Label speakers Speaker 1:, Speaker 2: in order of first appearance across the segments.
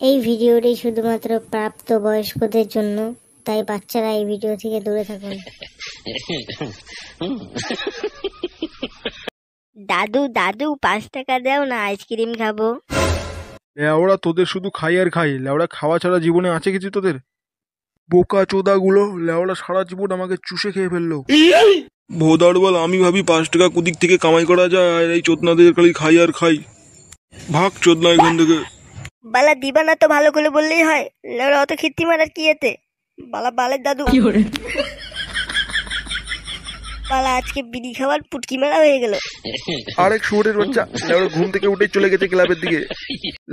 Speaker 1: এই ভিডিওটি শুধুমাত্র প্রাপ্তবয়স্কদের জন্য, তাই বাচ্চারা এই ভিডিও থেকে দূরে থাকুন। দাদু দাদু 5 টাকা দাও না, আইসক্রিম খাবো।
Speaker 2: লেওড়া তোদের শুধু খাই আর খাই, লেওড়া খাওয়া ছাড়া জীবনে আছে কিছু তোদের? বোকা চোদা গুলো, লেওড়া সারা জীবন আমাকে চুষে খেয়ে ফেললো। ভোদার বল, আমি ভাবি 5 টাকা কুদিক থেকে কামাই করা যায়, আর এই চোদনাদের খালি খাই আর খাই। ভাগ চোদনা এখান থেকে।
Speaker 3: বালা দিবা না তো ভালো করে বললেই হয়, লেওড়া অত খিত্তি মারার কি এতে? বালা বালের দাদু, বালা আজকে বিড়ি খাওয়ার পুটকি মেলা হয়ে গেল।
Speaker 2: আরেক শুয়োরের বাচ্চা, লেওড়া ঘুম থেকে উঠে চলে গেছে ক্লাবের দিকে।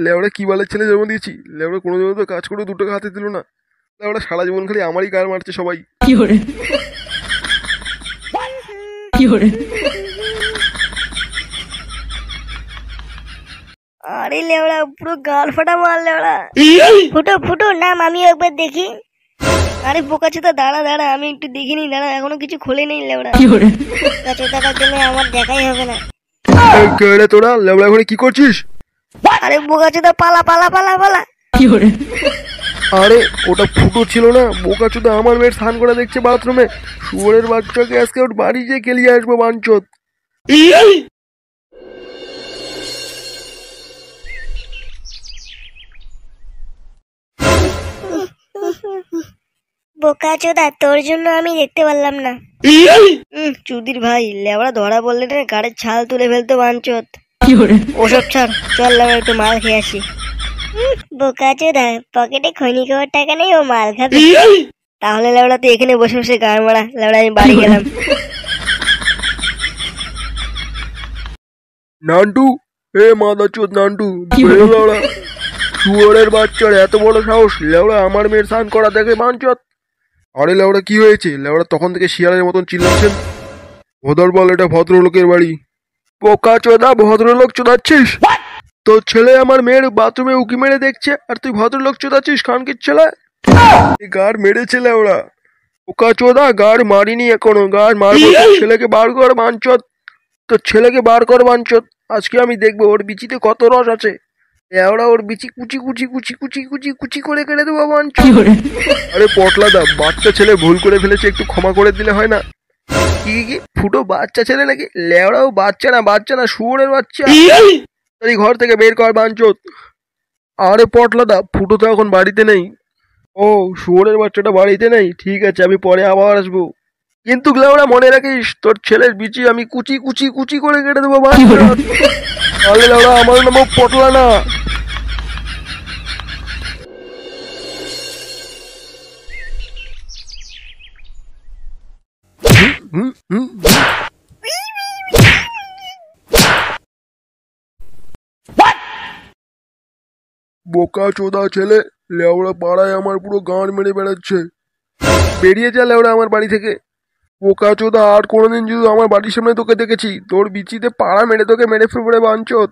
Speaker 2: লেওড়া কি বালের ছেলে জন্ম দিয়েছি, লেওড়া কোনো জন্য তো কাজ করে 2 টাকা হাতে দিল না। লেওড়া সারা জীবন খালি আমারই গার মারছে সবাই।
Speaker 3: আরে লেওড়া পুরো গাল ফাটা মার লেওড়া। ফুটো ফুটো নাম, আমি একবার দেখি। আরে বোকাচোদা দাঁড়া দাঁড়া, আমি একটু দেখিনি, দাঁড়া এখনো কিছু খোলে নেই লেওড়া। বোকাচোদাটার জন্য আমার দেখাই হবে না।
Speaker 2: কে তোরা লেওড়া ঘরে কি করছিস?
Speaker 3: আরে বোকাচোদা পালা পালা পালা পালা।
Speaker 2: আরে ওটা ফুটো ছিল না, বোকাচোদা আমার মেয়ের স্নান করা দেখছে বাথরুমে। শুয়োরের বাচ্চাকে আজকে ওর বাড়ি যেয়ে কেলিয়ে আসবো বাঞ্চত।
Speaker 3: বোকাচোদা তোর জন্য আমি দেখতে পারলাম না। চুদির ভাই, লেওড়া ধরা বললে না গাড়ির ছাল তুলে ফেলতো বাঞ্চত। ওসব ছাড়, চল আমরা একটু মাল খেয়ে আসি। বোকাচোদা পকেটে খৈনি খাওয়ার টাকা নেই, ও মাল খাবে? তাহলে লেওড়া তুই এখানে বসে বসে গান মারা, লেওড়া আমি বাড়ি গেলাম।
Speaker 2: নান্টু, এ মাদা চোদ নান্টু, লেওড়া শুয়োরের বাচ্চার এত বড় সাহস, লেওড়া আমার মেয়ের স্নান করা দেখে বাঞ্চত। আরে লেওড়া কি হয়েছে? লেওড়া তখন থেকে শিয়ালের মতন চিল্লাচ্ছেন। ভোদর বল, এটা ভদ্রলোকের বাড়ি। বোকা চোদা, ভদ্রলোক চোদাচ্ছিস? তোর ছেলে আমার মেয়ের বাথরুমে উকি মেরে দেখছে, আর তুই ভদ্রলোক চোদাচ্ছিস? খানকির ছেলে, গাড় মেরেছে লেওড়া। বোকা চোদা, গাড় মারিনি এখনো, গাড় মারবো। ছেলেকে বার কর বাঞ্চত, তোর ছেলেকে বার কর বাঞ্চত। আজকে আমি দেখবো ওর বিচিতে কত রস আছে। লেওড়া ওর বিচি কুচি কুচি কুচি কুচি কুচি কুচি করে কেটে দেবো বাঞ্চত। আরে পটলা দা, বাচ্চা ছেলে ভুল করে ফেলেছে, একটু ক্ষমা করে দিলে হয় না? কি কি ফুটো বাচ্চা ছেলে নাকি? লেওড়াও বাচ্চা না, শুয়োরের বাচ্চা। এই ঘর থেকে বের কর বাঞ্চত। আরে পটলা দা, ফুটো তো এখন বাড়িতে নেই। ও, শুয়োরের বাচ্চাটা বাড়িতে নেই, ঠিক আছে, আমি পরে আবার আসবো। কিন্তু লেওড়া মনে রাখিস, তোর ছেলের বিচি আমি কুচি কুচি কুচি করে কেটে দেবো বাঞ্চত। আরে লেওড়া, আমার নাম পটলা না। বোকা চোদা ছেলে, লেওড়া পাড়ায় আমার পুরো গাঁড় মেরে বেড়াচ্ছে। বেরিয়ে যা লেওড়া আমার বাড়ি থেকে। বোকা চোদা, আর কোনোদিন যদি আমার বাড়ির সামনে তোকে দেখেছি, তোর বিচিতে পাড়া মেরে তোকে মেরে ফেলবে বাঞ্চত।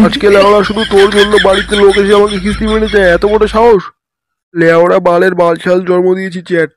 Speaker 2: আজকে লেওড়া শুধু তোর জন্য বাড়িতে লোক এসে আমাকে কিস্তি মেরেছে, এত বড় সাহস। লেওড়া বালের বালছাল জন্ম দিয়েছি চ্যাট।